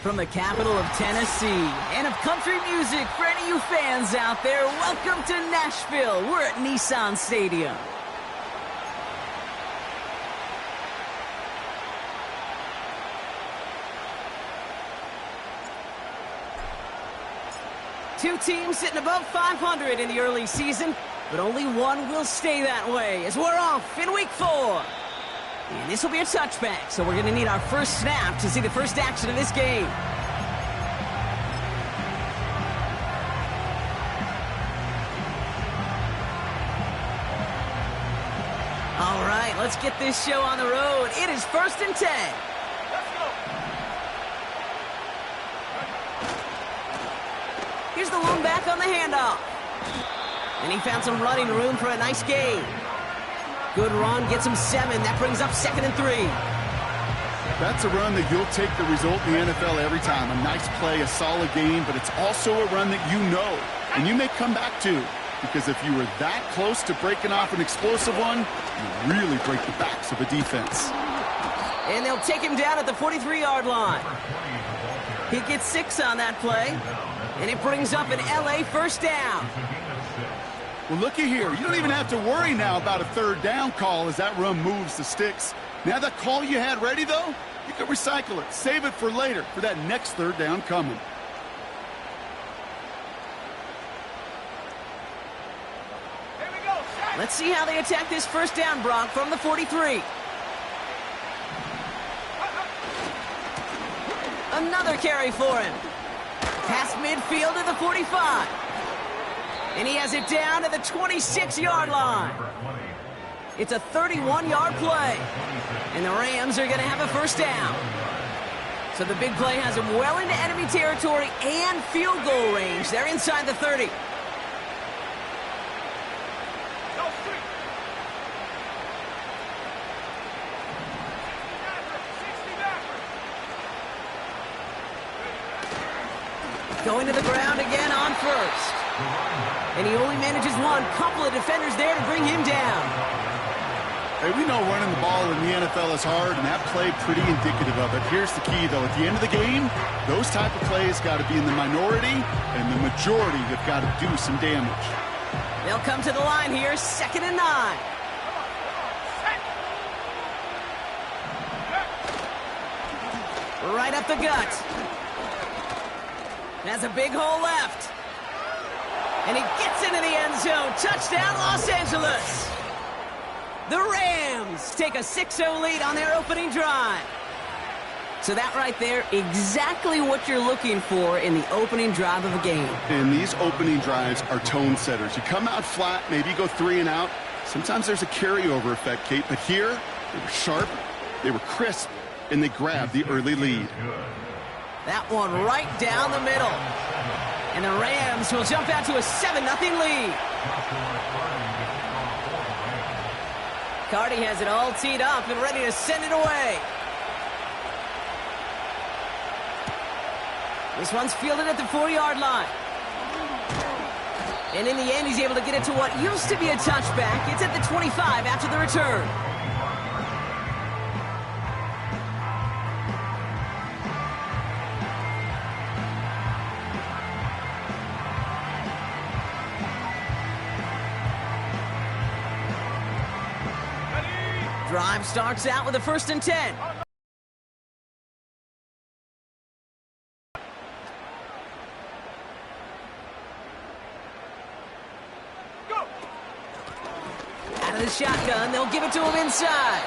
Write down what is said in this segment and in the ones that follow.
From the capital of Tennessee and of country music for any of you fans out there, welcome to Nashville. We're at Nissan Stadium. Two teams sitting above 500 in the early season, but only one will stay that way as we're off in week 4. And this will be a touchback, so we're going to need our first snap to see the first action of this game. All right, let's get this show on the road. It is 1st and 10. Let's go. Here's the lone back on the handoff. And he found some running room for a nice gain. Good run, gets him 7. That brings up 2nd and 3. That's a run that you'll take the result in the NFL every time. A nice play, a solid game, but it's also a run that you know and you may come back to. Because if you were that close to breaking off an explosive one, you really break the backs of a defense. And they'll take him down at the 43-yard line. He gets 6 on that play, and it brings up an LA first down. Well, looky here. You don't even have to worry now about a 3rd down call as that run moves the sticks. Now that call you had ready, though, you can recycle it. Save it for later for that next 3rd down coming. Let's see how they attack this first down, Brock, from the 43. Another carry for him. Past midfield to the 45. And he has it down to the 26-yard line. It's a 31-yard play. And the Rams are going to have a first down. So the big play has him well into enemy territory and field goal range. They're inside the 30. Going to the ground again on first. And he only manages one. Couple of defenders there to bring him down. Hey, we know running the ball in the NFL is hard, and that play pretty indicative of it. Here's the key, though. At the end of the game, those type of plays got to be in the minority, and the majority have got to do some damage. They'll come to the line here, 2nd and 9. Right up the gut. Has a big hole left. And he gets into the end zone. Touchdown, Los Angeles. The Rams take a 6-0 lead on their opening drive. So that right there, exactly what you're looking for in the opening drive of a game. And these opening drives are tone setters. You come out flat, maybe you go 3 and out. Sometimes there's a carryover effect, Kate. But here, they were sharp, they were crisp, and they grabbed the early lead. That one right down the middle. And the Rams will jump out to a 7-0 lead. Cardi has it all teed up and ready to send it away. This one's fielded at the 4-yard line. And in the end, he's able to get it to what used to be a touchback. It's at the 25 after the return. Drive starts out with a 1st and 10. Go. Out of the shotgun, they'll give it to him inside.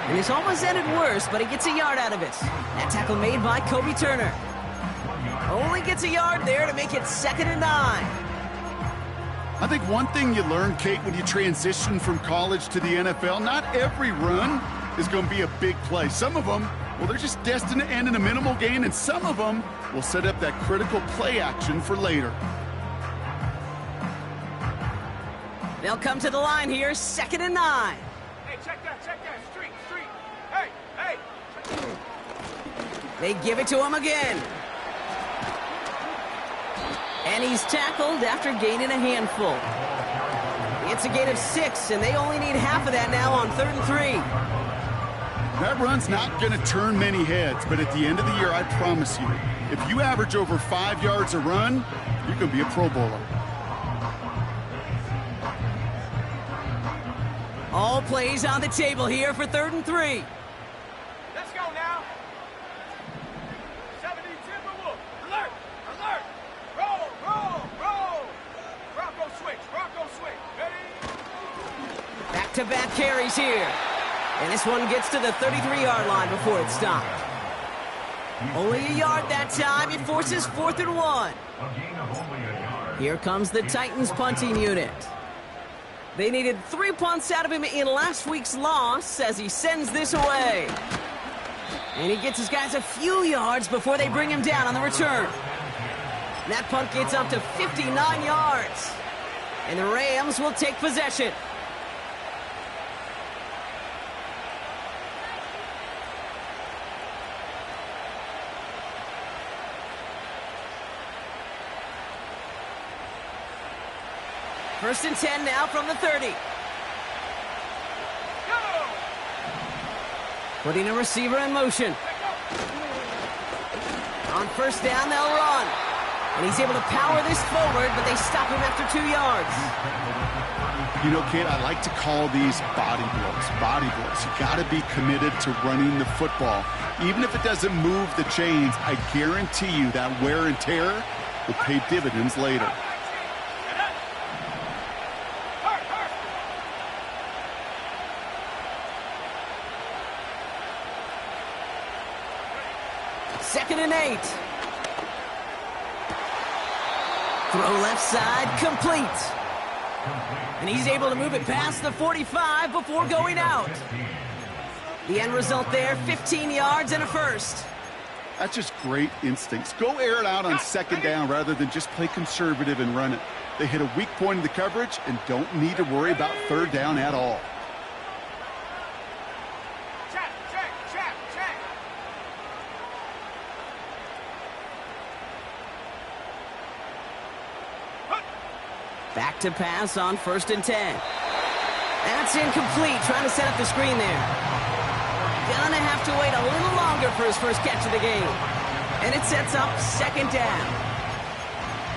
And this almost ended worse, but he gets a yard out of it. That tackle made by Kobe Turner. Only gets a yard there to make it 2nd and 9. I think one thing you learn, Kate, when you transition from college to the NFL, not every run is going to be a big play. Some of them, well, they're just destined to end in a minimal gain, and some of them will set up that critical play action for later. They'll come to the line here, 2nd and 9. Hey, check that, street. Hey. They give it to him again. And he's tackled after gaining a handful. It's a gain of 6, and they only need half of that now on 3rd and 3. That run's not going to turn many heads, but at the end of the year, I promise you, if you average over 5 yards a run, you can be a Pro Bowler. All plays on the table here for 3rd and 3. Let's go now. 70 Timberwolves. Alert! Alert! Roll, roll, roll. Bronco switch. Bronco switch. Ready? Back-to-back carries here. And this one gets to the 33-yard line before it's stopped. Only a yard that time. It forces 4th and 1. Here comes the Titans punting unit. They needed 3 punts out of him in last week's loss as he sends this away. And he gets his guys a few yards before they bring him down on the return. That punt gets up to 59 yards. And the Rams will take possession. First and 10 now from the 30. Go! Putting a receiver in motion. On first down, they'll run. And he's able to power this forward, but they stop him after 2 yards. You know, kid, I like to call these body blows. Body blows. You got to be committed to running the football. Even if it doesn't move the chains, I guarantee you that wear and tear will pay dividends later. Second and 8. Throw left side, complete. And he's able to move it past the 45 before going out. The end result there, 15 yards and a first. That's just great instincts. Go air it out on second down rather than just play conservative and run it. They hit a weak point in the coverage and don't need to worry about third down at all. Check, check, check, check. Back to pass on first and 10. That's incomplete, trying to set up the screen there. Gonna have to wait a little longer for his first catch of the game. And it sets up second down.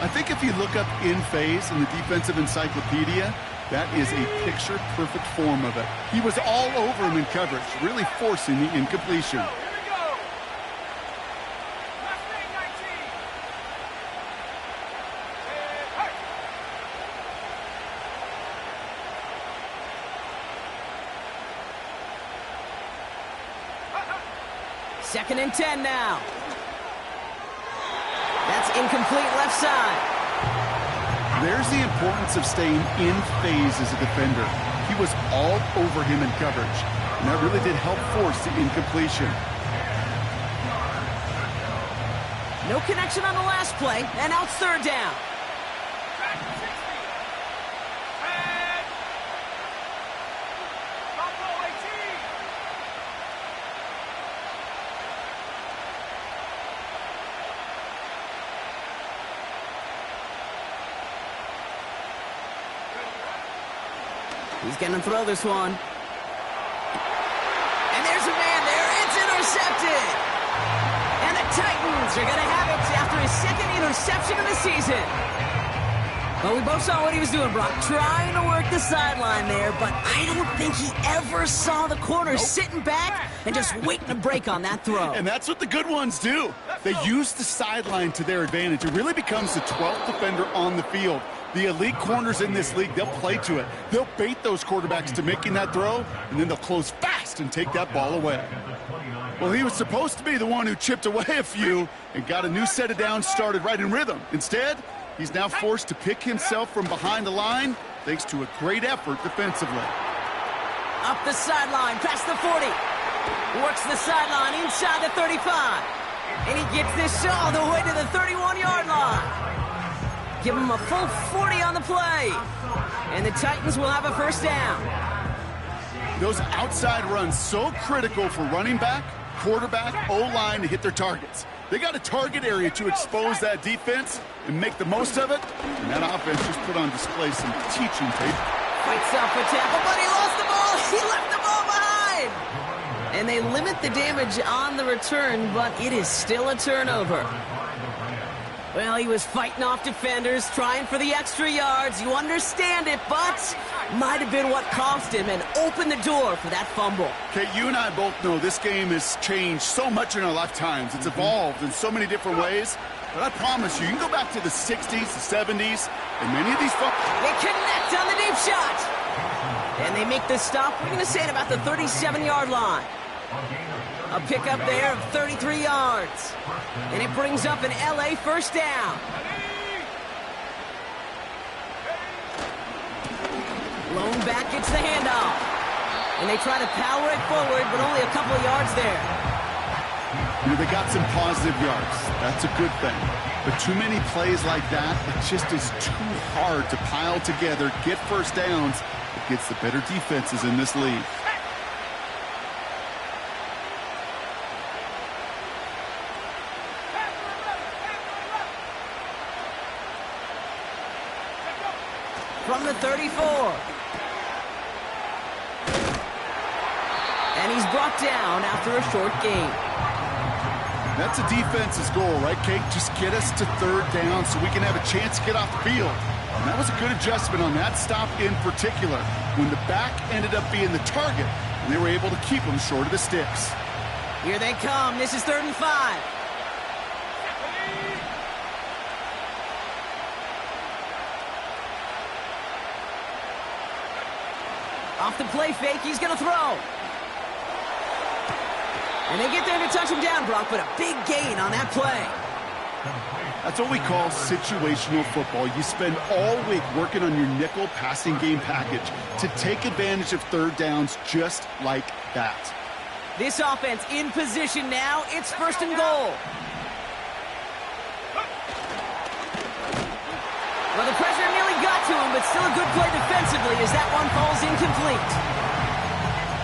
I think if you look up in phase in the defensive encyclopedia, that is a picture-perfect form of it. He was all over him in coverage, really forcing the incompletion. Here we go. Last name 19. And hey. Second and 10 now. That's incomplete left side. There's the importance of staying in phase as a defender. He was all over him in coverage, and that really did help force the incompletion. No connection on the last play, and now it's third down. Back 60. And Buffalo 18. He's going to throw this one. And there's a man there. It's intercepted. And the Titans are going to have it after his second interception of the season. Well, we both saw what he was doing, Brock. Trying to work the sideline there, but I don't think he ever saw the corner sitting back and just waiting to break on that throw. And that's what the good ones do. They use the sideline to their advantage. It really becomes the 12th defender on the field. The elite corners in this league, they'll play to it. They'll bait those quarterbacks to making that throw, and then they'll close fast and take that ball away. Well, he was supposed to be the one who chipped away a few and got a new set of downs started right in rhythm. Instead, he's now forced to pick himself from behind the line thanks to a great effort defensively. Up the sideline, past the 40. Works the sideline inside the 35. And he gets this all the way to the 31-yard line. Give him a full 40 on the play. And the Titans will have a first down. Those outside runs so critical for running back, quarterback, O-line to hit their targets. They got a target area to expose that defense and make the most of it. And that offense just put on display some teaching tape. Fights off for tackle, but he lost the ball. He left the ball behind. And they limit the damage on the return, but it is still a turnover. Well, he was fighting off defenders, trying for the extra yards. You understand it, but might have been what cost him and opened the door for that fumble. Okay, you and I both know this game has changed so much in our lifetimes. It's evolved in so many different ways. But I promise you can go back to the 60s, the 70s, and many of these folks... They connect on the deep shot. And they make this stop, we're going to say at about the 37-yard line. A pickup there of 33 yards. And it brings up an LA first down. Lone back gets the handoff. And they try to power it forward, but only a couple of yards there. You know, they got some positive yards. That's a good thing. But too many plays like that, it just is too hard to pile together, get first downs against the better defenses in this league. From the 34. And he's brought down after a short gain. That's a defense's goal, right, Kate? Just get us to third down so we can have a chance to get off the field. And that was a good adjustment on that stop in particular, when the back ended up being the target, and they were able to keep him short of the sticks. Here they come. This is 3rd and 5. Off the play fake, he's going to throw. And they get there to touch him down, Brock, but a big gain on that play. That's what we call situational football. You spend all week working on your nickel passing game package to take advantage of third downs just like that. This offense in position now. It's 1st and goal. Well, the pressure nearly got to him, but still a good play defensively as that one falls incomplete.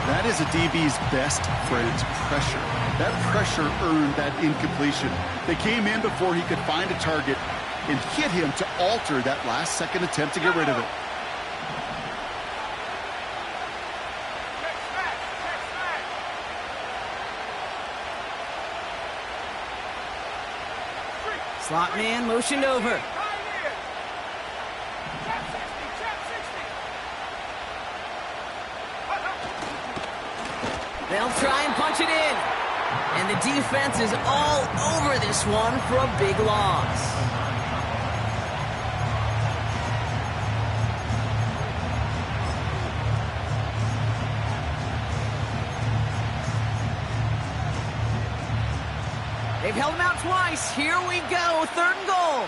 That is a DB's best friend, pressure. That pressure earned that incompletion. They came in before he could find a target and hit him to alter that last-second attempt to get rid of it. Slot man motioned over. They'll try and punch it in. And the defense is all over this one for a big loss. They've held him out twice. Here we go. 3rd and goal.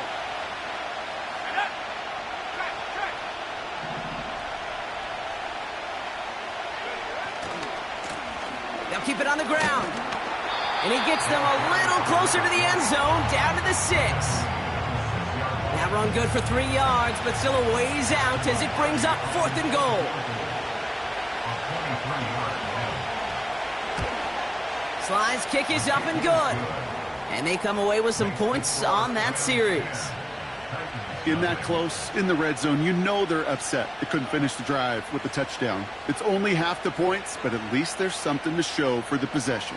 They'll keep it on the ground. And he gets them a little closer to the end zone, down to the 6. That run good for 3 yards, but still a ways out as it brings up 4th and goal. Sly's kick is up and good. And they come away with some points on that series. In that close, in the red zone, you know they're upset they couldn't finish the drive with the touchdown. It's only half the points, but at least there's something to show for the possession.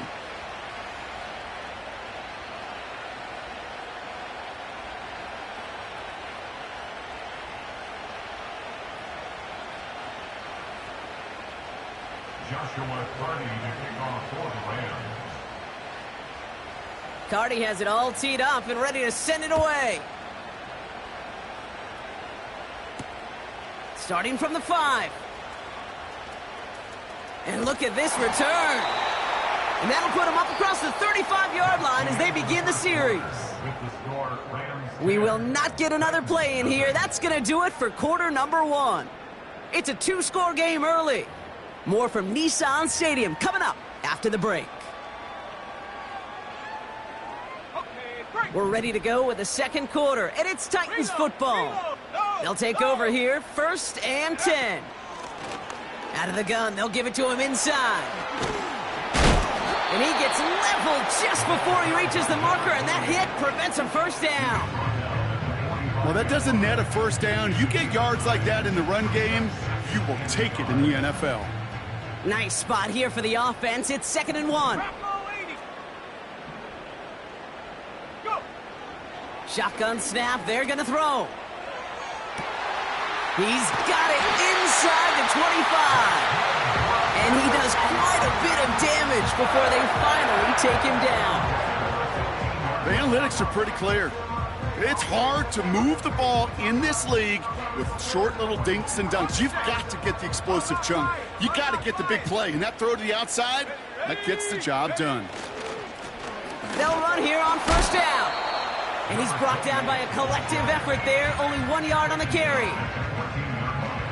Cardi has it all teed up and ready to send it away. Starting from the 5. And look at this return. And that'll put them up across the 35-yard line as they begin the series. We will not get another play in here. That's going to do it for quarter number 1. It's a 2-score game early. More from Nissan Stadium coming up after the break. We're ready to go with the 2nd quarter, and it's Titans football. They'll take over here, 1st and 10. Out of the gun, they'll give it to him inside. And he gets leveled just before he reaches the marker, and that hit prevents a first down. Well, that doesn't net a first down. You get yards like that in the run game, you will take it in the NFL. Nice spot here for the offense. It's 2nd and 1. Drop low, 80. Go. Shotgun snap. They're going to throw. He's got it inside the 25. And he does quite a bit of damage before they finally take him down. The analytics are pretty clear. It's hard to move the ball in this league with short little dinks and dunks. You've got to get the explosive chunk. You got to get the big play. And that throw to the outside, that gets the job done. They'll run here on 1st down. And he's brought down by a collective effort there. Only 1 yard on the carry.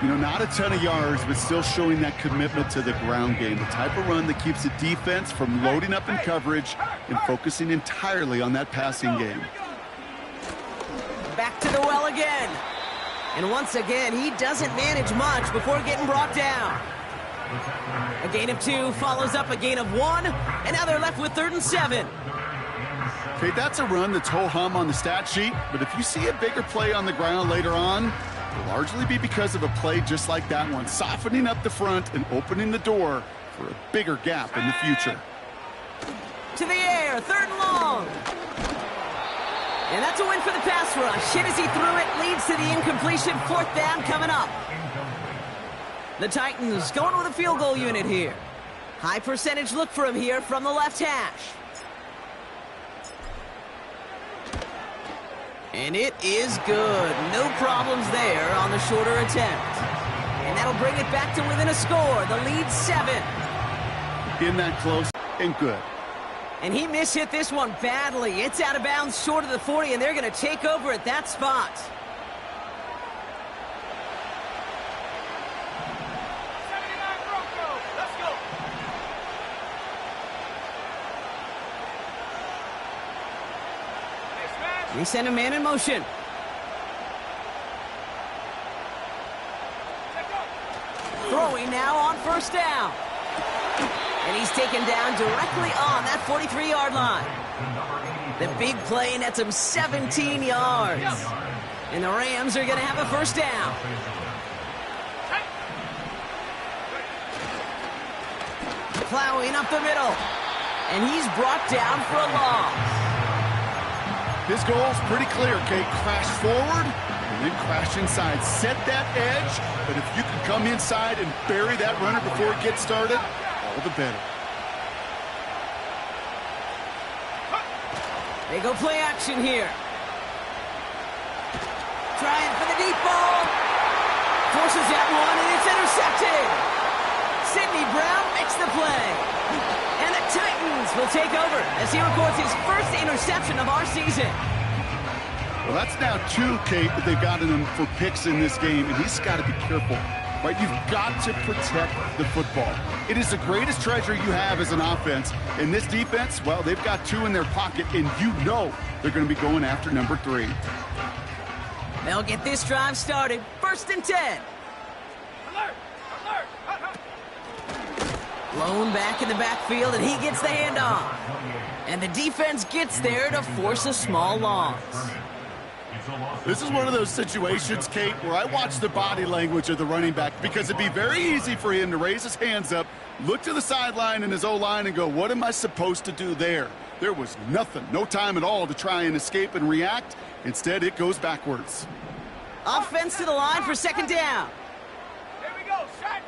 You know, not a ton of yards, but still showing that commitment to the ground game. The type of run that keeps the defense from loading up in coverage and focusing entirely on that passing game. Back to the well again. And once again, he doesn't manage much before getting brought down. A gain of 2 follows up a gain of 1, and now they're left with 3rd and 7. Okay, that's a run that's ho-hum on the stat sheet, but if you see a bigger play on the ground later on, it'll largely be because of a play just like that one, softening up the front and opening the door for a bigger gap in the future. To the air, 3rd and long. And that's a win for the pass rush. Hit as he threw it, leads to the incompletion. 4th down coming up. The Titans going with a field goal unit here. High percentage look for him here from the left hash. And it is good. No problems there on the shorter attempt. And that'll bring it back to within a score. The lead 7. In that close and good. And he mishit this one badly. It's out of bounds short of the 40, and they're going to take over at that spot. Let's go. They send a man in motion. Throwing now on 1st down. And he's taken down directly on that 43-yard line. The big play nets him 17 yards. And the Rams are going to have a 1st down. Plowing up the middle. And he's brought down for a loss. His goal's pretty clear, Kate. Crash forward and then crash inside. Set that edge, but if you can come inside and bury that runner before it gets started, all the better. They go play action here. Trying for the deep ball. Forces that one, and it's intercepted. Sidney Brown makes the play. And the Titans will take over as he records his first interception of our season. Well, that's now 2, Kate, that they've gotten him for picks in this game, and he's got to be careful. Right? You've got to protect the football. It is the greatest treasure you have as an offense. And this defense, well, they've got 2 in their pocket, and you know they're going to be going after number 3. They'll get this drive started. 1st and 10. Alert! Alert! Blown back in the backfield, and he gets the handoff. And the defense gets there to force a small loss. This is one of those situations, Kate, where I watch the body language of the running back, because it'd be very easy for him to raise his hands up, look to the sideline in his O-line and go, what am I supposed to do there? There was nothing, no time at all to try and escape and react. Instead, it goes backwards. Offense to the line for 2nd down. Here we go, shot.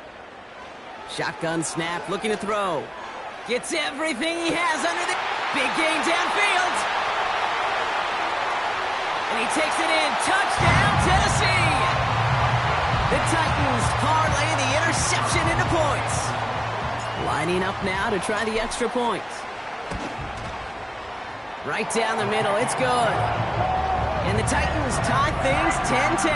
Shotgun snap, looking to throw. Gets everything he has under the big gain downfield. And he takes it in. Touchdown, Tennessee! The Titans parlay the interception into points. Lining up now to try the extra point. Right down the middle. It's good. And the Titans tie things 10-10.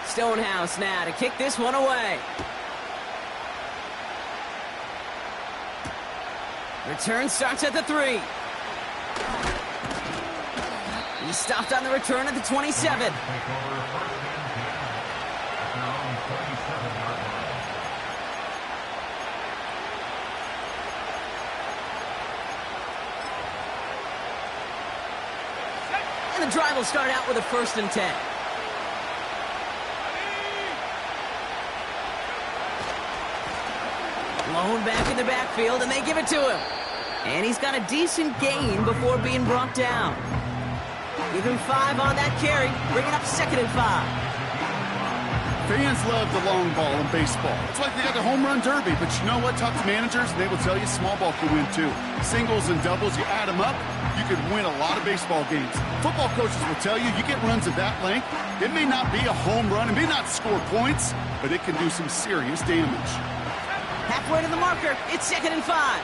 Stonehouse now to kick this one away. Return starts at the 3. He stopped on the return at the 27. And the drive will start out with a 1st and 10. Blown back in the backfield, and they give it to him. And he's got a decent gain before being brought down. Give him 5 on that carry, bringing up 2nd and 5. Fans love the long ball in baseball. It's like they got the home run derby, but you know what? Talk to managers, and they will tell you small ball can win too. Singles and doubles, you add them up, you could win a lot of baseball games. Football coaches will tell you, you get runs of that length, it may not be a home run, it may not score points, but it can do some serious damage. Halfway to the marker, it's 2nd and 5.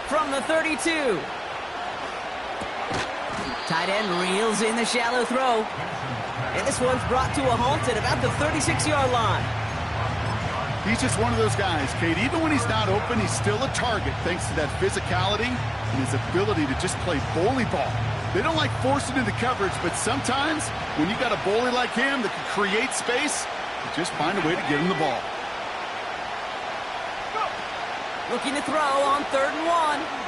From the 32. Tight end reels in the shallow throw. And this one's brought to a halt at about the 36-yard line. He's just one of those guys, Kate. Even when he's not open, he's still a target thanks to that physicality and his ability to just play bully ball. They don't like forcing into coverage, but sometimes when you got a bully like him that can create space, you just find a way to get him the ball. Looking to throw on 3rd and 1.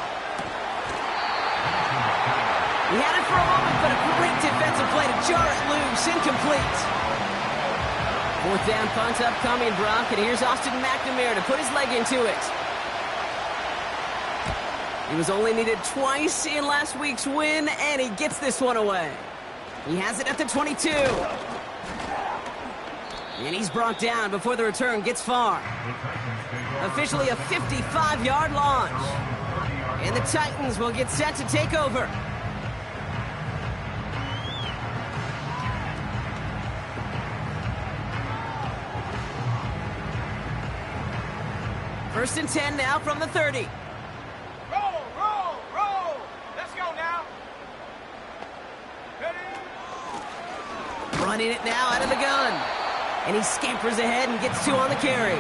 He had it for a moment, but a great defensive play to jar it loose. Incomplete. 4th down punt upcoming, Brock, and here's Austin McNamara to put his leg into it. He was only needed twice in last week's win, and he gets this one away. He has it at the 22. And he's brought down before the return gets far. Officially a 55-yard launch. And the Titans will get set to take over. First and 10 now from the 30. Roll, roll, roll. Let's go now. Ready? Running it now out of the gun. And he scampers ahead and gets 2 on the carry.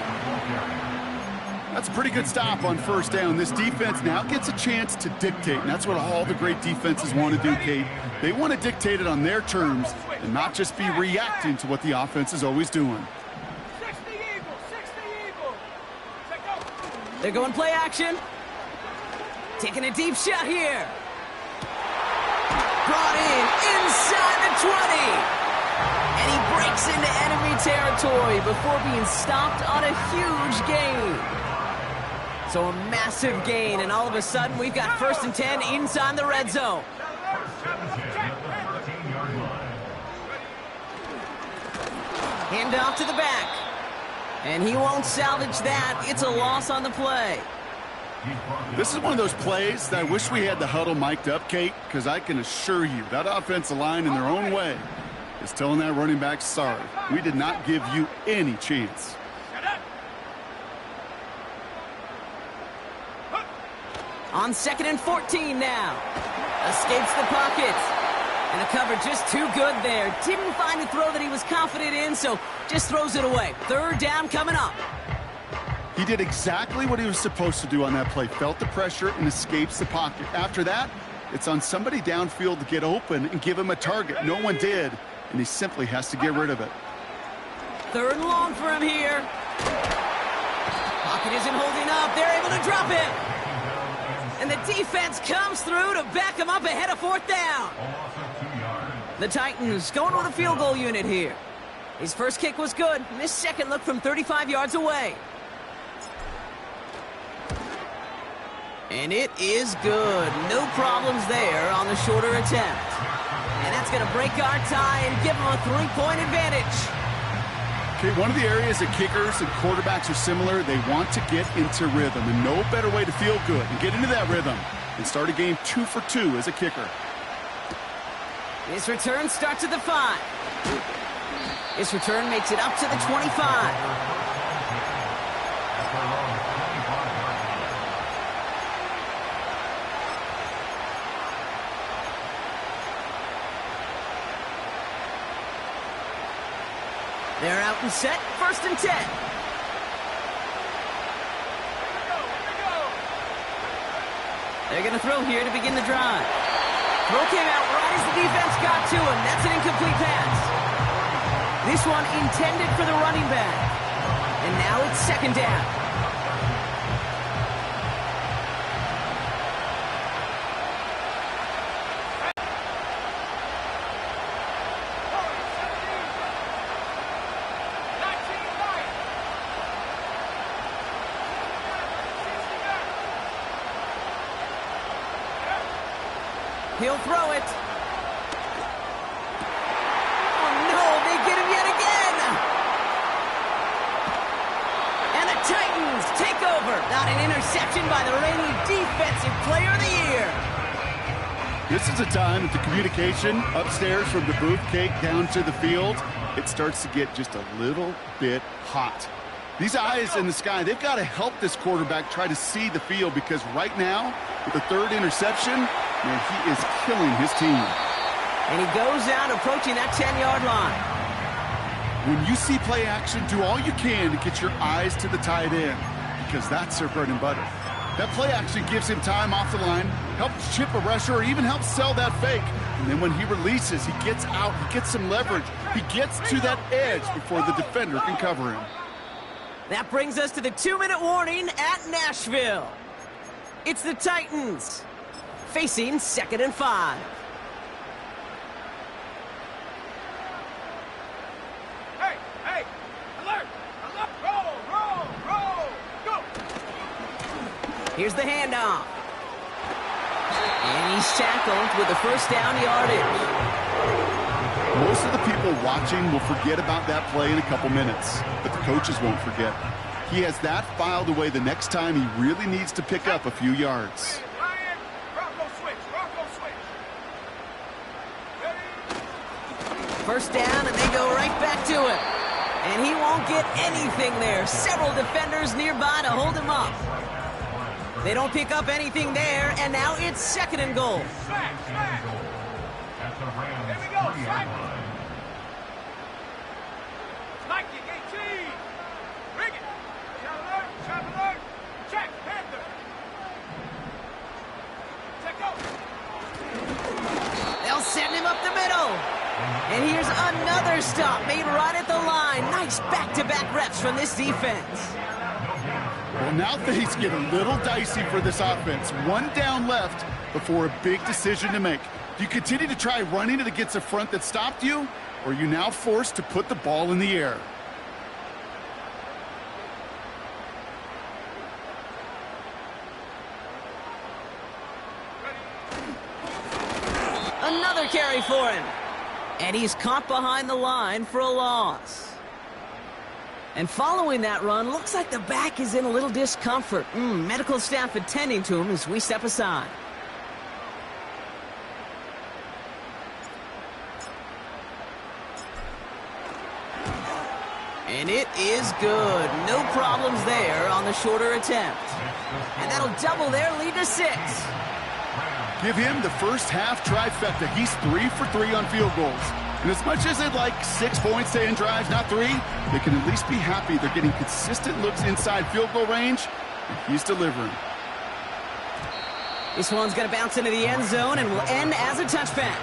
That's a pretty good stop on 1st down. This defense now gets a chance to dictate, and that's what all the great defenses want to do, Kate. They want to dictate it on their terms and not just be reacting to what the offense is always doing. 60 Eagles, 60 Eagles. Let's go. They're going play action. Taking a deep shot here. Brought in inside the 20. And he breaks into enemy territory before being stopped on a huge gain. So a massive gain, and all of a sudden we've got 1st and 10 inside the red zone. Hand off to the back. And he won't salvage that. It's a loss on the play. This is one of those plays that I wish we had the huddle mic'd up, Kate, because I can assure you that offensive line in their own way is telling that running back, sorry, we did not give you any chance. On 2nd and 14 now. Escapes the pocket. And the cover just too good there. Didn't find a throw that he was confident in, so just throws it away. 3rd down coming up. He did exactly what he was supposed to do on that play. Felt the pressure and escapes the pocket. After that, it's on somebody downfield to get open and give him a target. No one did, and he simply has to get rid of it. 3rd and long for him here. Pocket isn't holding up. They're able to drop it. And the defense comes through to back him up ahead of 4th down. The Titans going with a field goal unit here. His first kick was good, and this second look from 35 yards away. And it is good. No problems there on the shorter attempt. And that's going to break our tie and give them a 3-point advantage. Okay, one of the areas that kickers and quarterbacks are similar, they want to get into rhythm, and no better way to feel good and get into that rhythm and start a game 2 for 2 as a kicker. This return starts at the 5. This return makes it up to the 25. They're out and set, 1st and 10. They're going to throw here to begin the drive. Throw came out right as the defense got to him. That's an incomplete pass. This one intended for the running back. And now it's 2nd down. He'll throw it. Oh, no, they get him yet again. And the Titans take over. Not an interception by the reigning Defensive Player of the Year. This is a time that the communication upstairs from the booth cake down to the field, it starts to get just a little bit hot. These eyes in the sky, they've got to help this quarterback try to see the field, because right now, with the third interception, man, he is killing his team. And he goes out approaching that 10-yard line. When you see play action, do all you can to get your eyes to the tight end, because that's their bread and butter. That play action gives him time off the line, helps chip a rusher, or even helps sell that fake. And then when he releases, he gets out, he gets some leverage. He gets to that edge before the defender can cover him. That brings us to the 2-minute warning at Nashville. It's the Titans facing 2nd and 5. Hey, alert, roll, go. Here's the handoff. And he's tackled with the first down yardage. Most of the people watching will forget about that play in a couple minutes, but the coaches won't forget. He has that filed away the next time he really needs to pick up a few yards. Ryan, Rocco switch. Ready? First down, and they go right back to it. And he won't get anything there. Several defenders nearby to hold him up. They don't pick up anything there, and now it's 2nd and goal. Slack. Here we go, slack. Nike, 18. Bring it. Shot alert. Check, Panther. Check out. They'll send him up the middle. And here's another stop made right at the line. Nice back-to-back reps from this defense. Well, now things get a little dicey for this offense. One down left before a big decision to make. Do you continue to try running it against a front that stopped you, or are you now forced to put the ball in the air? Another carry for him. And he's caught behind the line for a loss. And following that run, looks like the back is in a little discomfort. Medical staff attending to him as we step aside. And it is good. No problems there on the shorter attempt. And that'll double their lead to 6. Give him the first half trifecta. He's 3 for 3 on field goals. And as much as they'd like 6 points to end drives, not 3, they can at least be happy they're getting consistent looks inside field goal range, and he's delivering. This one's going to bounce into the end zone and will end as a touchback.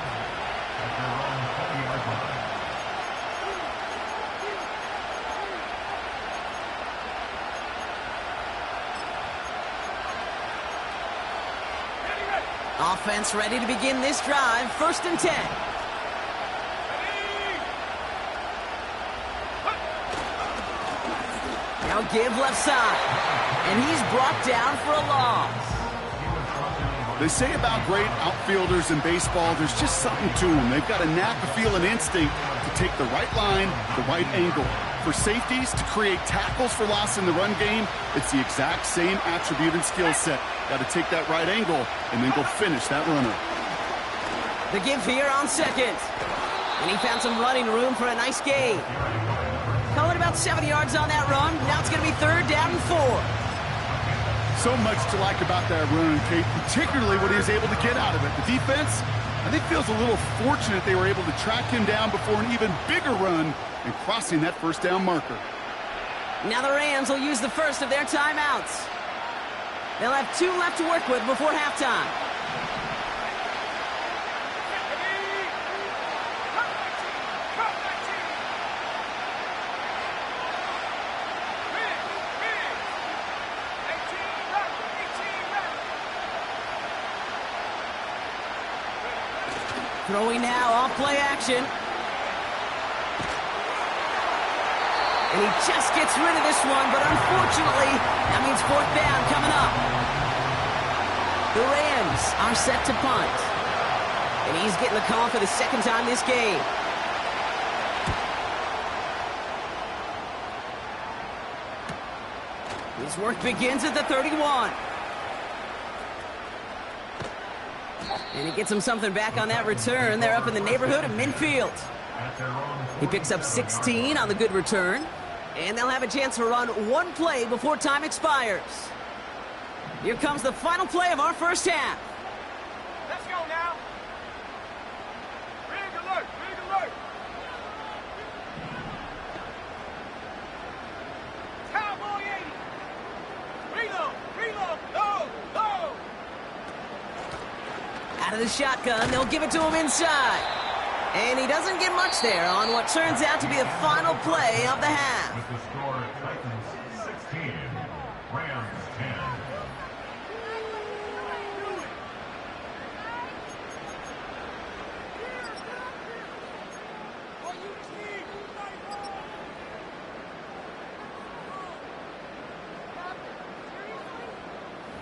Offense ready to begin this drive. 1st and 10. Now give left side. And he's brought down for a loss. They say about great outfielders in baseball, there's just something to them. They've got a knack, a feel, an instinct to take the right line, the right angle. For safeties to create tackles for loss in the run game, it's the exact same attribute and skill set. Got to take that right angle and then go finish that runner. The give here on 2nd. And he found some running room for a nice gain. Call it about 7 yards on that run. Now it's going to be 3rd down and 4. So much to like about that run, Kate, particularly what he was able to get out of it. The defense, I think, feels a little fortunate they were able to track him down before an even bigger run and crossing that 1st down marker. Now the Rams will use the first of their timeouts. They'll have 2 left to work with before halftime. Throwing now off play action. And he just gets rid of this one, but unfortunately, that means 4th down coming up. The Rams are set to punt. And he's getting the call for the second time this game. His work begins at the 31. And he gets him something back on that return. They're up in the neighborhood of midfield. He picks up 16 on the good return. And they'll have a chance to run one play before time expires. Here comes the final play of our first half. Let's go now. Rig alert, rig alert. Cowboy 80. Reload, reload, low, low. Out of the shotgun, they'll give it to him inside. And he doesn't get much there on what turns out to be the final play of the half. With the score, Titans 16, Rams 10.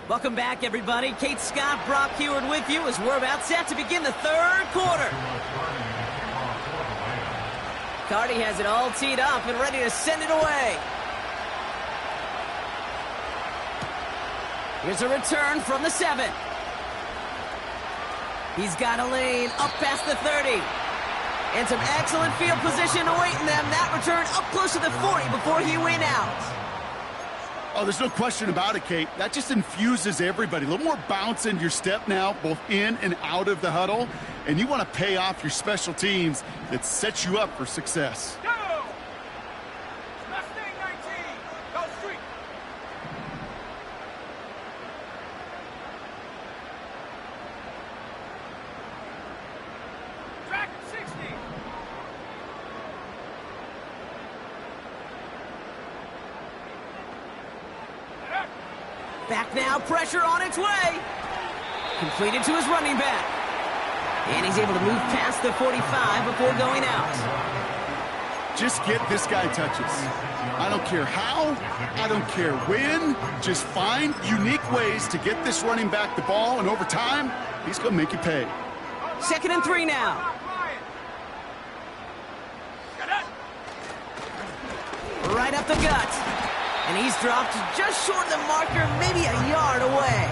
Welcome back, everybody. Kate Scott, Brock Heward with you as we're about set to begin the third quarter. Cardi has it all teed up and ready to send it away. Here's a return from the 7. He's got a lane up past the 30. And some excellent field position awaiting them. That return up close to the 40 before he went out. Oh, there's no question about it, Kate. That just infuses everybody. A little more bounce in your step now, both in and out of the huddle. And you want to pay off your special teams that sets you up for success. Go! Mustang 19. Go street. Dragon 60. Back now, pressure on its way. Completed to his running back. And he's able to move past the 45 before going out. Just get this guy touches. I don't care how, I don't care when. Just find unique ways to get this running back the ball, and over time, he's going to make you pay. 2nd and 3 now. Right up the gut. And he's dropped just short of the marker, maybe a yard away.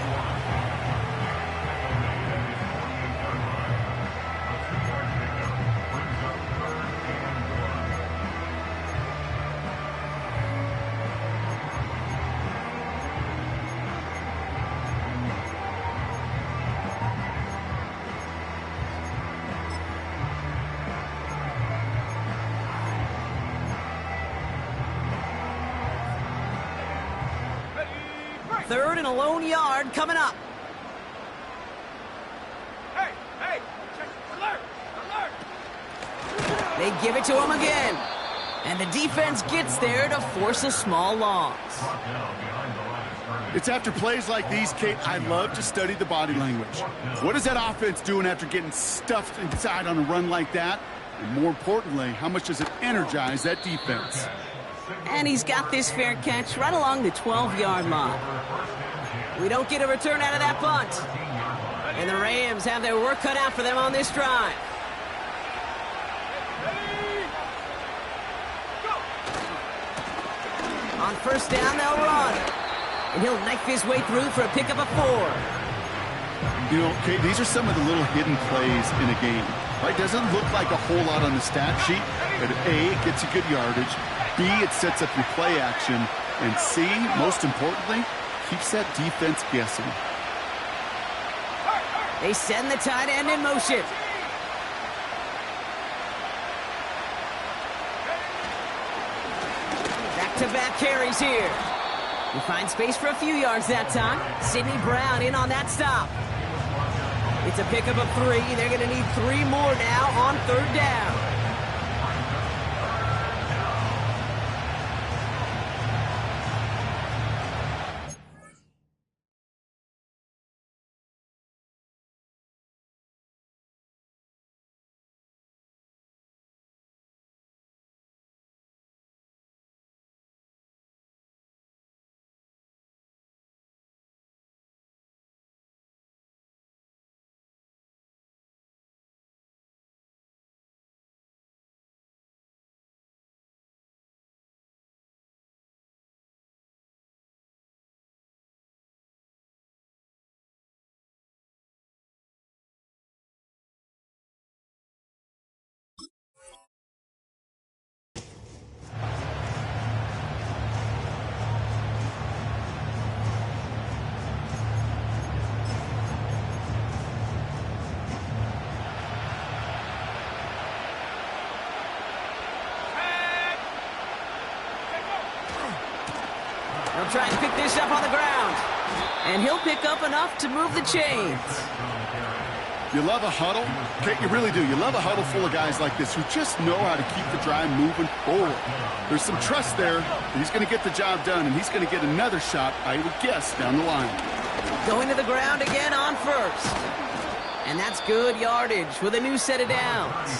Third and a lone yard coming up. Hey, hey, check. Alert, alert. They give it to him again. And the defense gets there to force a small loss. It's after plays like these, Kate, I love to study the body language. What is that offense doing after getting stuffed inside on a run like that? And more importantly, how much does it energize that defense? And he's got this fair catch right along the 12-yard line. We don't get a return out of that punt. And the Rams have their work cut out for them on this drive. On first down, they'll run. And he'll knife his way through for a pickup of 4. You know, Kate, these are some of the little hidden plays in a game. Right? Doesn't look like a whole lot on the stat sheet, but A, it gets you good yardage. B, it sets up your play action. And C, most importantly, keeps that defense guessing. They send the tight end in motion. Back-to-back carries here. He finds space for a few yards that time. Sidney Brown in on that stop. It's a pickup of 3. They're going to need 3 more now on third down. He'll try and pick this up on the ground. And he'll pick up enough to move the chains. You love a huddle? Okay, you really do. You love a huddle full of guys like this who just know how to keep the drive moving forward. There's some trust there. He's going to get the job done, and he's going to get another shot, I would guess, down the line. Going to the ground again on first. And that's good yardage with a new set of downs.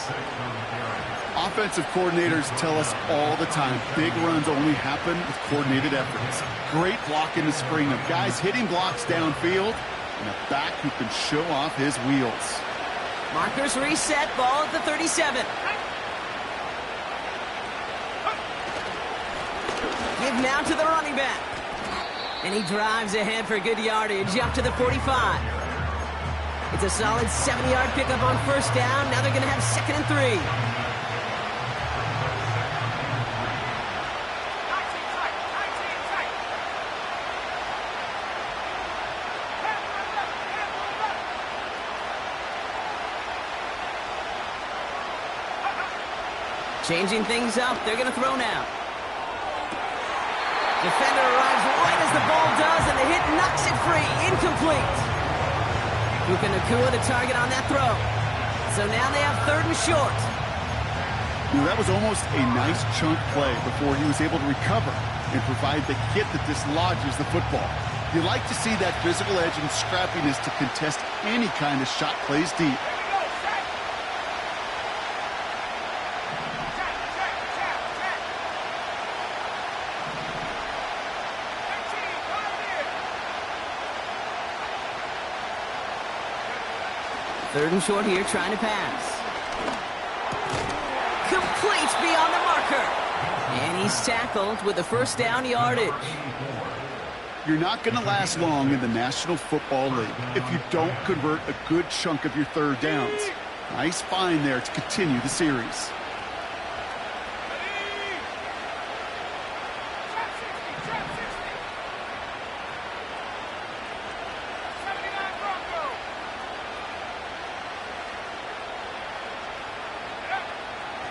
Offensive coordinators tell us all the time, big runs only happen with coordinated efforts. Great block in the spring of guys hitting blocks downfield, and a back who can show off his wheels. Markers reset, ball at the 37. Give now to the running back. And he drives ahead for good yardage up to the 45. It's a solid 70-yard pickup on first down. Now they're going to have 2nd and 3. Changing things up, they're going to throw now. Defender arrives right as the ball does, and the hit knocks it free. Incomplete. Puka Nacua the target on that throw. So now they have 3rd and short. You know, that was almost a nice chunk play before he was able to recover and provide the hit that dislodges the football. You like to see that physical edge and scrappiness to contest any kind of shot plays deep. Third and short here, trying to pass. Complete beyond the marker. And he's tackled with the first down yardage. You're not going to last long in the National Football League if you don't convert a good chunk of your third downs. Nice find there to continue the series.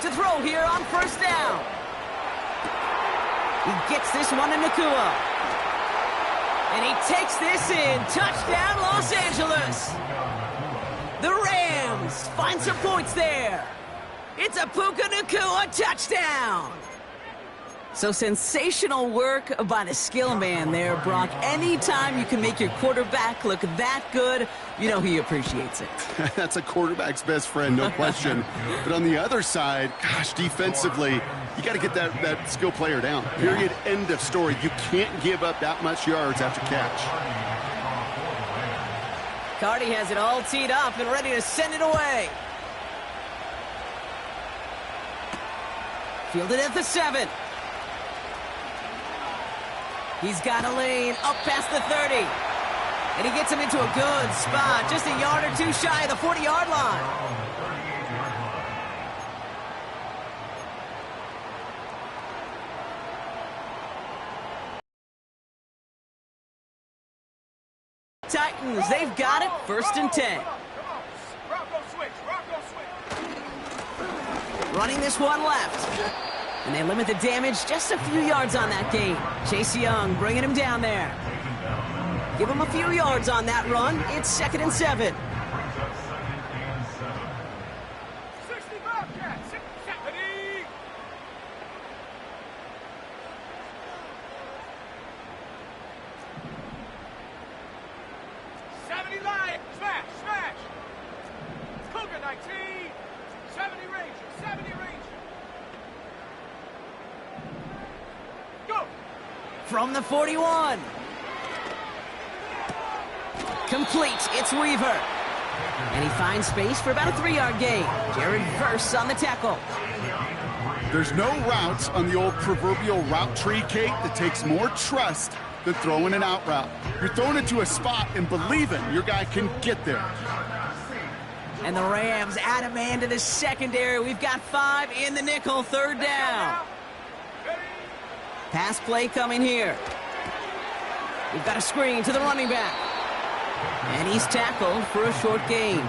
To throw here on first down. He gets this one to Nacua. And he takes this in. Touchdown, Los Angeles. The Rams find some points there. It's a Puka Nacua touchdown. So sensational work by the skill man there, Brock. Anytime you can make your quarterback look that good, you know he appreciates it. That's a quarterback's best friend, no question. But on the other side, gosh, defensively, you got to get that skill player down. Period, end of story. You can't give up that much yards after catch. Cardi has it all teed up and ready to send it away. Fielded at the 7. He's got a lane up past the 30. And he gets him into a good spot, just a yard or two shy of the 40-yard line. Titans, they've got it, 1st and 10. Running this one left. And they limit the damage just a few yards on that gain. Chase Young bringing him down there. Give him a few yards on that run. It's 2nd and 7. From the 41. Complete. It's Weaver. And he finds space for about a 3-yard gain. Jared Verse on the tackle. There's no routes on the old proverbial route tree, Kate, that takes more trust than throwing an out route. You're throwing it to a spot and believing your guy can get there. And the Rams add a man to the secondary. We've got 5 in the nickel, 3rd down. Pass play coming here. We've got a screen to the running back. And he's tackled for a short gain.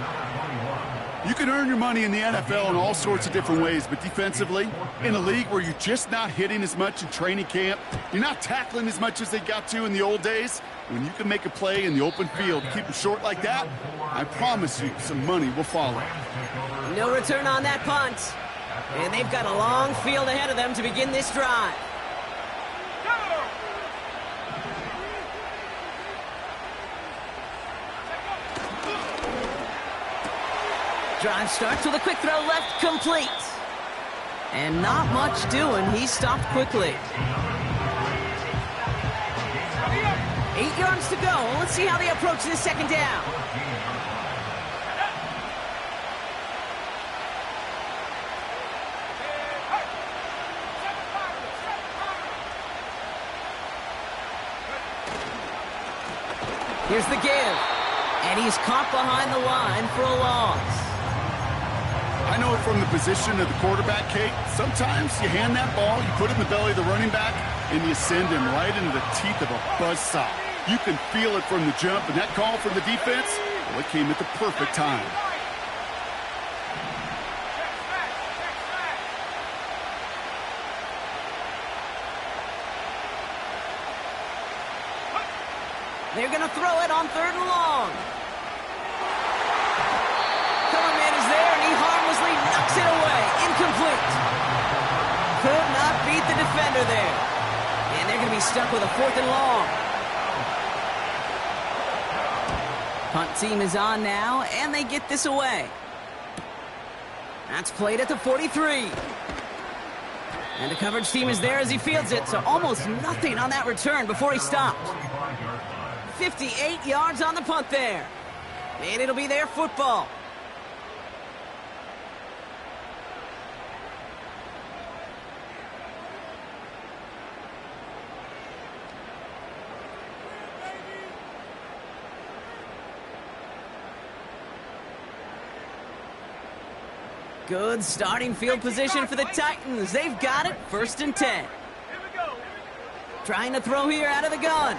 You can earn your money in the NFL in all sorts of different ways, but defensively, in a league where you're just not hitting as much in training camp, you're not tackling as much as they got to in the old days, when you can make a play in the open field, keep them short like that, I promise you some money will follow. No return on that punt. And they've got a long field ahead of them to begin this drive. Drive starts with a quick throw left, complete. And not much doing. He stopped quickly. 8 yards to go. Let's see how they approach this second down. Here's the give. And he's caught behind the line for a loss. I know from the position of the quarterback, Kate, sometimes you hand that ball, you put it in the belly of the running back, and you send him right into the teeth of a buzzsaw. You can feel it from the jump, and that call from the defense, well, it came at the perfect time. They're going to throw it on 3rd and long. Cover man is there, and he harmlessly knocks it away. Incomplete. Could not beat the defender there. And they're going to be stuck with a 4th and long. Punt team is on now, and they get this away. That's played at the 43. And the coverage team is there as he fields it, so almost nothing on that return before he stopped. 58 yards on the punt there. And it'll be their football. Good starting field position for the Titans. They've got it, 1st and 10. Trying to throw here out of the gun.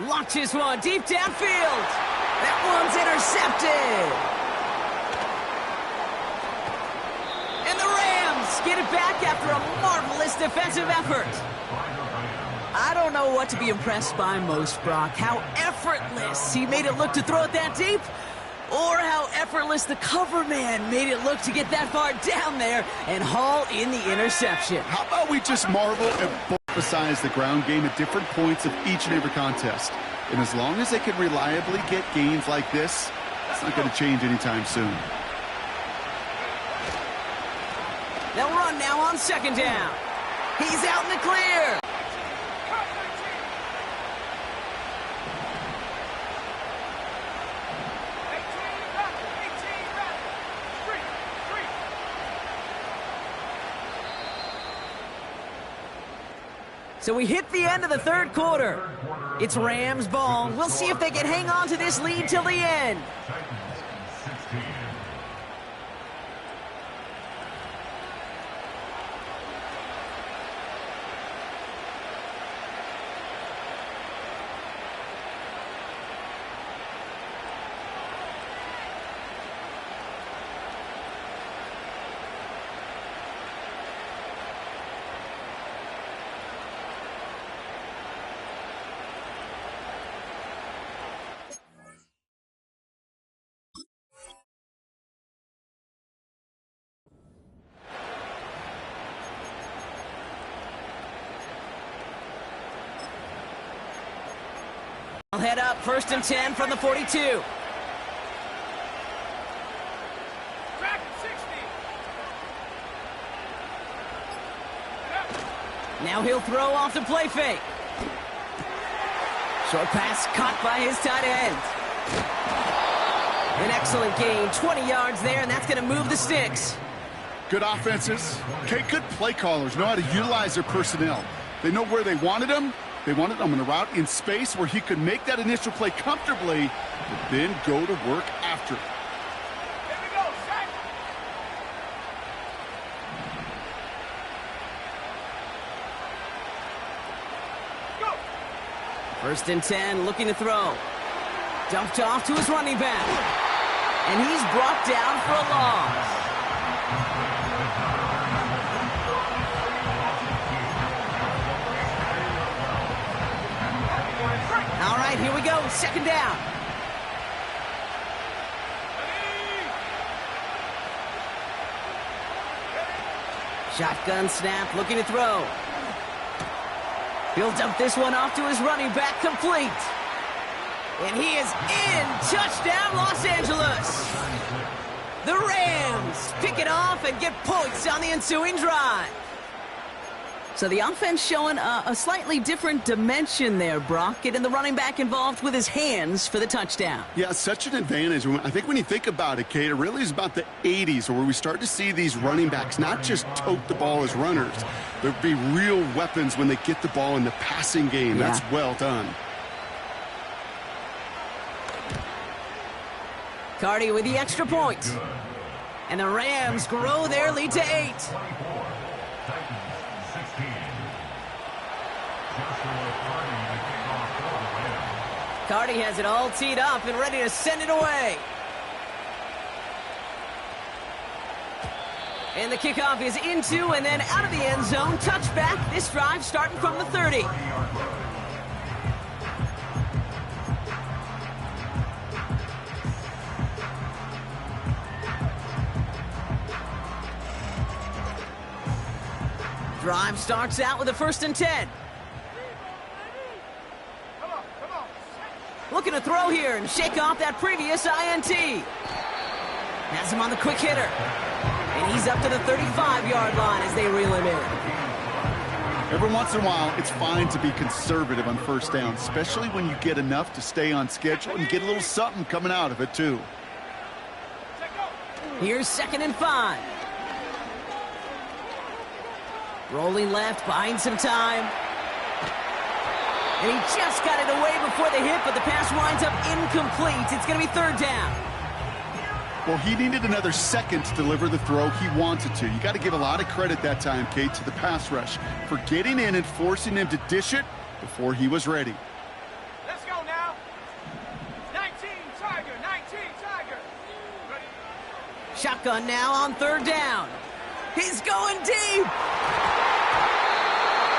Launches one deep downfield. That one's intercepted. And the Rams get it back after a marvelous defensive effort. I don't know what to be impressed by most, Brock. How effortless he made it look to throw it that deep, or how effortless the cover man made it look to get that far down there and haul in the interception. How about we just marvel and emphasize the ground game at different points of each and every contest? And as long as they can reliably get gains like this, it's not going to change anytime soon. They'll run now on 2nd down. He's out in the clear. So we hit the end of the 3rd quarter. It's Rams ball. We'll see if they can hang on to this lead till the end. I'll head up 1st and 10 from the 42. Track 60. Now he'll throw off the play fake. Short pass caught by his tight end. An excellent gain, 20 yards there, and that's going to move the sticks. Good offenses. Okay, good play callers know how to utilize their personnel. They know where they wanted them. They wanted him on a route in space where he could make that initial play comfortably, but then go to work after it. Here we go, set. Go. 1st and 10, looking to throw. Dumped off to his running back. And he's brought down for a loss. All right, here we go. Second down. Shotgun snap, looking to throw. He'll dump this one off to his running back, complete. And he is in. Touchdown, Los Angeles. The Rams pick it off and get points on the ensuing drive. So the offense showing a slightly different dimension there, Brock. Getting the running back involved with his hands for the touchdown. Yeah, such an advantage. I think when you think about it, Kate, it really is about the 80s where we start to see these running backs not just tote the ball as runners. There'll be real weapons when they get the ball in the passing game. Yeah. That's well done. Cardi with the extra point. And the Rams grow their lead to 8. Cardi has it all teed up and ready to send it away. And the kickoff is into and then out of the end zone. Touchback. This drive starting from the 30. Drive starts out with a 1st and 10. Looking to throw here and shake off that previous INT. Has him on the quick hitter. And he's up to the 35-yard line as they reel him in. Every once in a while, it's fine to be conservative on 1st down, especially when you get enough to stay on schedule and get a little something coming out of it, too. Here's 2nd and 5. Rolling left, buying some time. And he just got it away before the hit, but the pass winds up incomplete. It's going to be 3rd down. Well, he needed another second to deliver the throw he wanted to. You got to give a lot of credit that time, Kate, to the pass rush for getting in and forcing him to dish it before he was ready. Let's go now. 19 Tiger, 19 Tiger. Ready? Shotgun now on 3rd down. He's going deep.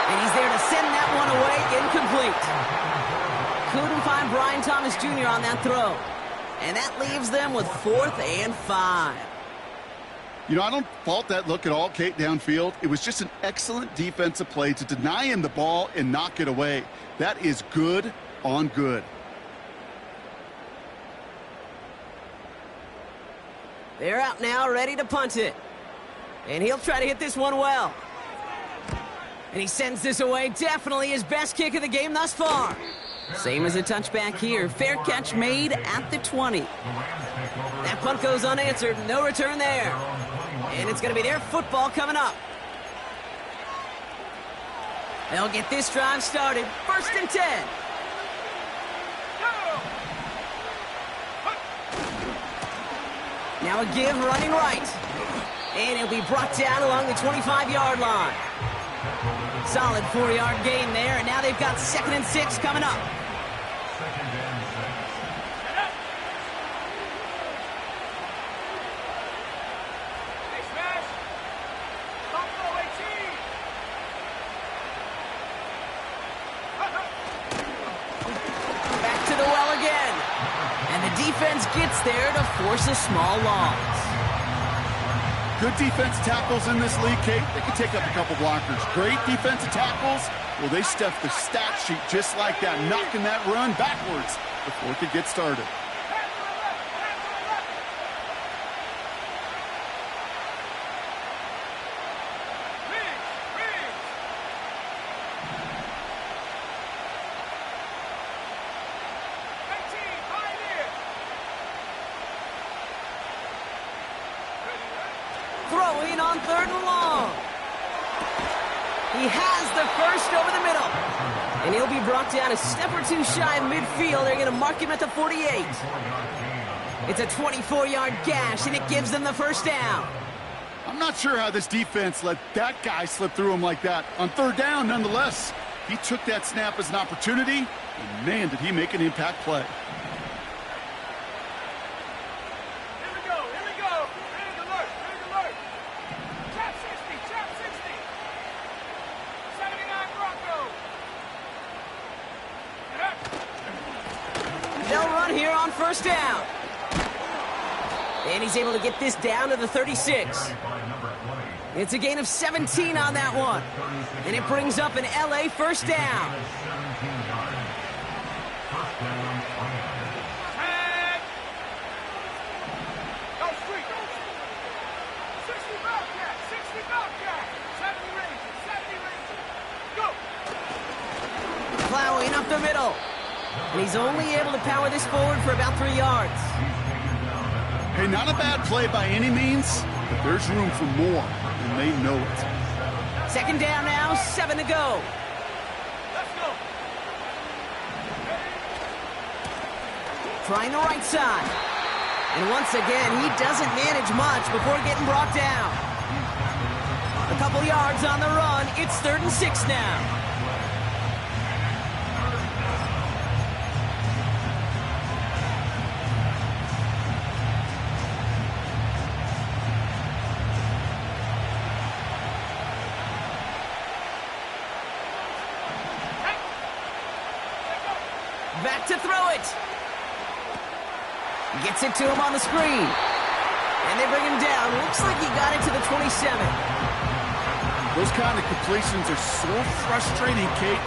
And he's there to send that one away, incomplete. Couldn't find Brian Thomas Jr. on that throw. And that leaves them with 4th and 5. You know, I don't fault that look at all, Kate, downfield. It was just an excellent defensive play to deny him the ball and knock it away. That is good on good. They're out now, ready to punt it. And he'll try to hit this one well. And he sends this away. Definitely his best kick of the game thus far. Same as a touchback here. Fair catch made at the 20. That punt goes unanswered. No return there. And it's going to be their football coming up. They'll get this drive started. 1st and 10. Now a give running right. And he'll be brought down along the 25-yard line. Solid 4-yard gain there, and now they've got 2nd and 6 coming up. Hey, smash. Top throw, 18. Back to the well again. And the defense gets there to force a small loss. Good defense tackles in this league, Kate. They can take up a couple blockers. Great defensive tackles. Well, they stuffed the stat sheet just like that, knocking that run backwards before it could get started. Throwing on 3rd and long. He has the first over the middle. And he'll be brought down a step or two shy of midfield. They're going to mark him at the 48. It's a 24-yard gash, and it gives them the 1st down. I'm not sure how this defense let that guy slip through him like that. On 3rd down, nonetheless, he took that snap as an opportunity, and man, did he make an impact play. first down. And he's able to get this down to the 36. It's a gain of 17 on that one. And it brings up an LA first down. Go street. 60 Bobcat. 60 Bobcat. 70 Rangers. 70 Rangers. Go. Plowing up the middle. And he's only able to power this forward for about 3 yards. Hey, not a bad play by any means, but there's room for more, and they know it. Second down now, 7 to go. Let's go. Trying the right side. And once again, he doesn't manage much before getting brought down. A couple yards on the run. It's 3rd and 6 now. Back to throw it. Gets it to him on the screen. And they bring him down. Looks like he got it to the 27. Those kind of completions are so frustrating, Kate.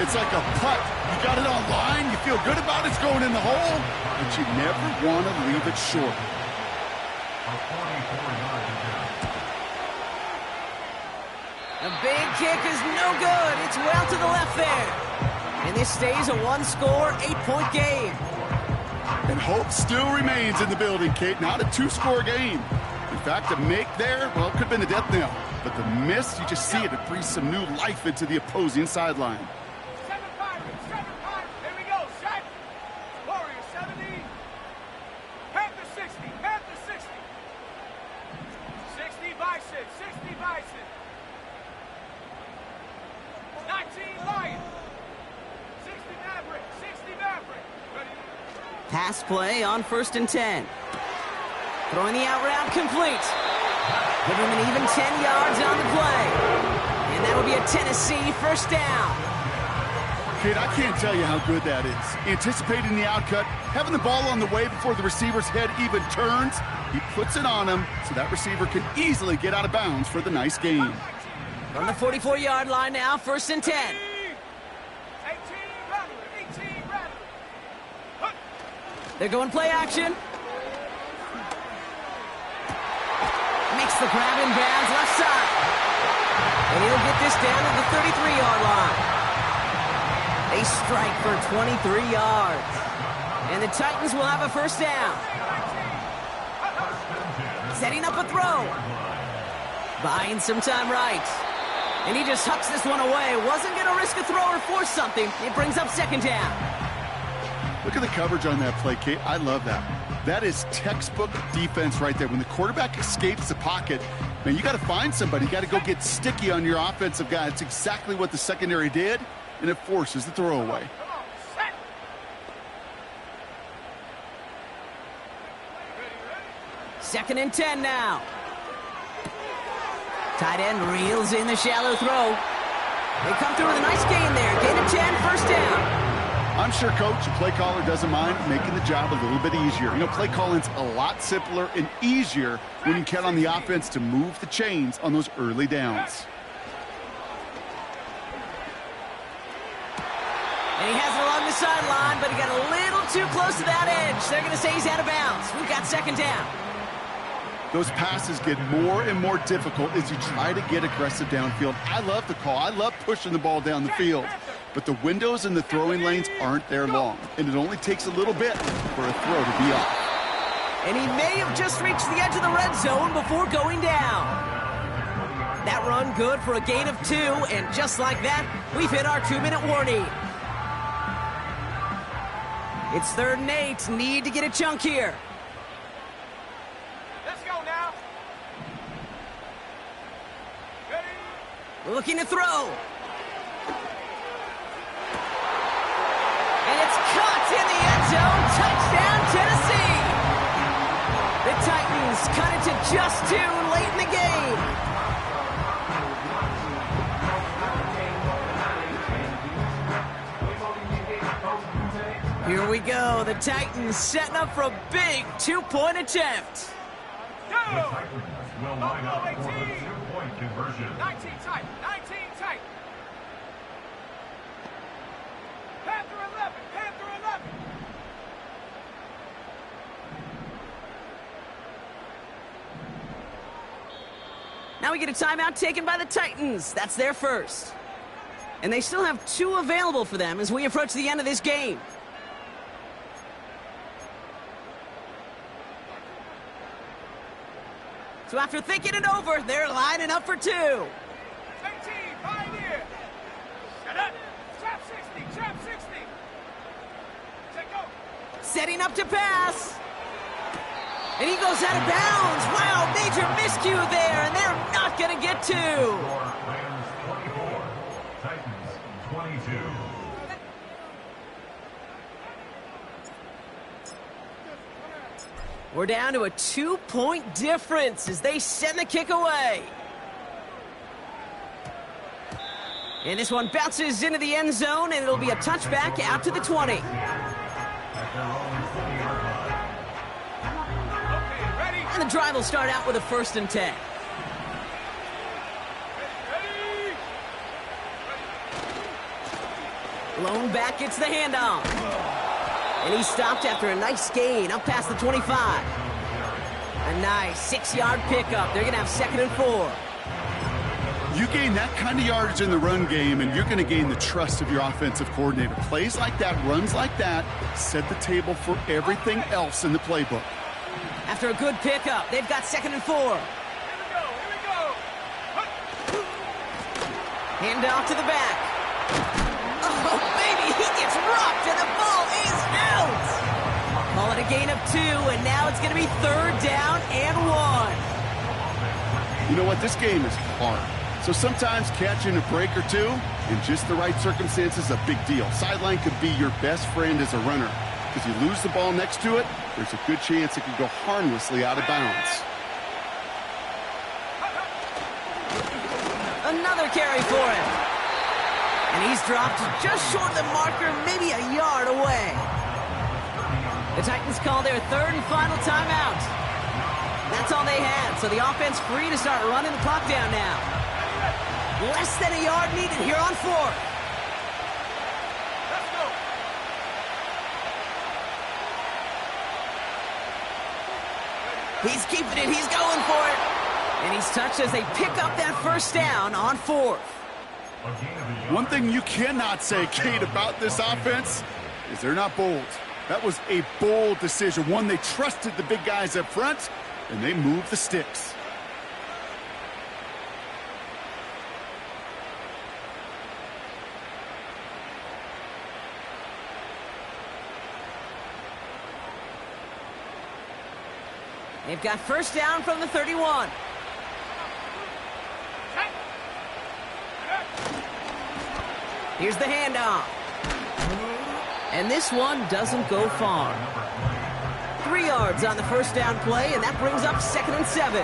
It's like a putt. You got it on line, you feel good about it's going in the hole, but you never want to leave it short. The big kick is no good. It's well to the left there. And this stays a one-score, 8-point game. And hope still remains in the building, Kate. Not a two-score game. In fact, a make there, well, it could have been a death knell. But the miss, you just see it. It breathes some new life into the opposing sideline. 7 Pirates. 7 Pirates. Here we go. Set. Warriors 70. Panther 60. Panther 60. 60 Bison. 60 Bison. 19 Lions. 60 Maverick. 60 Maverick. Ready? Pass play on 1st and 10. Throwing the out route complete. Give him an even 10 yards on the play. And that'll be a Tennessee first down. Kate, I can't tell you how good that is. Anticipating the outcut, having the ball on the way before the receiver's head even turns. He puts it on him so that receiver can easily get out of bounds for the nice gain. From the 44-yard line now, 1st and 10. 18 Rattler. 18 Rattler. They're going play action. Makes the grab in bounds left side. And he'll get this down to the 33-yard line. They strike for 23 yards. And the Titans will have a first down. Setting up a throw. Buying some time right. And he just hucks this one away. Wasn't going to risk a throw or force something. It brings up second down. Look at the coverage on that play, Kate. I love that. That is textbook defense right there. When the quarterback escapes the pocket, man, you got to find somebody. You got to go get sticky on your offensive guy. It's exactly what the secondary did, and it forces the throwaway. Come on. Set. Second and 10 now. Tight end reels in the shallow throw. They come through with a nice gain there. Gain of 10, first down. I'm sure, Coach, the play caller doesn't mind making the job a little bit easier. You know, play calling's a lot simpler and easier when you count on the offense to move the chains on those early downs. And he has it along the sideline, but he got a little too close to that edge. They're going to say he's out of bounds. We've got second down. Those passes get more and more difficult as you try to get aggressive downfield. I love the call. I love pushing the ball down the field. But the windows in the throwing lanes aren't there long, and it only takes a little bit for a throw to be off. And he may have just reached the edge of the red zone before going down. That run good for a gain of 2, and just like that, we've hit our 2-minute warning. It's 3rd and 8. Need to get a chunk here. Let's go now. Ready? Looking to throw. And it's caught in the end zone. Touchdown, Tennessee. The Titans cut it to just 2 late in the game. Here we go. the Titans setting up for a big two-point attempt. The Titans will line up for the two-point conversion. 19 tight. 19 tight. Panther 11. Panther 11. Now we get a timeout taken by the Titans. That's their first. And they still have 2 available for them as we approach the end of this game. So after thinking it over, they're lining up for 2. 18. Pioneer. Set up. Trap 60. Trap 60. Set go. Setting up to pass. And he goes out of bounds. Wow, major miscue there, and they're not going to get 2. Rams 24, Titans 22. We're down to a 2-point difference as they send the kick away. And this one bounces into the end zone, and it'll be a touchback out to the 20. Okay, ready. And the drive will start out with a 1st and 10. Ready. Lone back gets the handoff. And he stopped after a nice gain up past the 25. A nice 6-yard pickup. They're going to have 2nd and 4. You gain that kind of yardage in the run game, and you're going to gain the trust of your offensive coordinator. Plays like that, runs like that, set the table for everything else in the playbook. After a good pickup, they've got 2nd and 4. Here we go. Here we go. Handoff to the back. Oh, baby, he gets rocked, and the ball is out. Call it a gain of 2, and now it's going to be 3rd down and 1. You know what? This game is hard. So sometimes catching a break or 2 in just the right circumstances is a big deal. Sideline could be your best friend as a runner. Because you lose the ball next to it, there's a good chance it could go harmlessly out of bounds. Another carry for him. And he's dropped just short of the marker, maybe a yard away. The Titans call their 3rd and final timeout. That's all they had, so the offense free to start running the clock down now. Less than a yard needed here on 4th. Let's go. He's keeping it, he's going for it. And he's touched as they pick up that 1st down on 4th. One thing you cannot say, Kate, about this offense is they're not bold. That was a bold decision. One, they trusted the big guys up front, and they moved the sticks. They've got 1st down from the 31. Here's the handoff. And this one doesn't go far. 3 yards on the 1st down play, and that brings up 2nd and 7.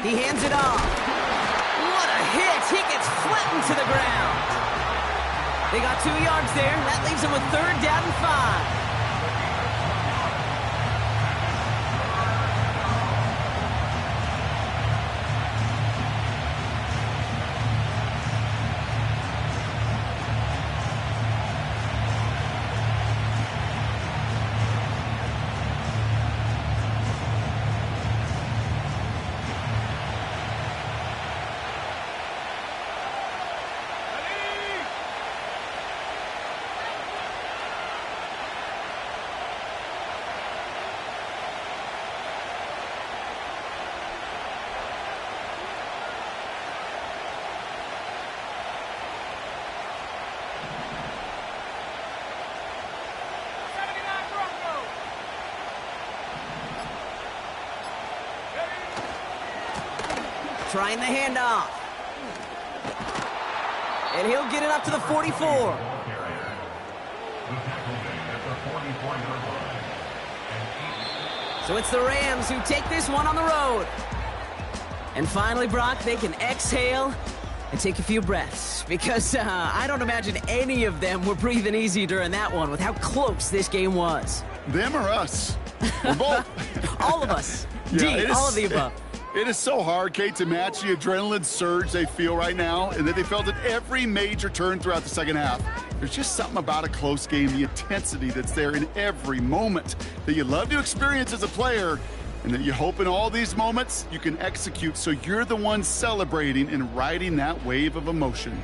He hands it off. What a hit. He gets flattened to the ground. They got 2 yards there. That leaves them with 3rd down and 5. trying the handoff. And he'll get it up to the 44. So it's the Rams who take this one on the road. And finally, Brock, they can exhale and take a few breaths. Because I don't imagine any of them were breathing easy during that one with how close this game was. Them or us? We're both. All of us. Yeah, all of the above. It is so hard, Kate, to match the adrenaline surge they feel right now and that they felt at every major turn throughout the second half. There's just something about a close game, the intensity that's there in every moment that you love to experience as a player, and that you hope in all these moments you can execute so you're the one celebrating and riding that wave of emotion.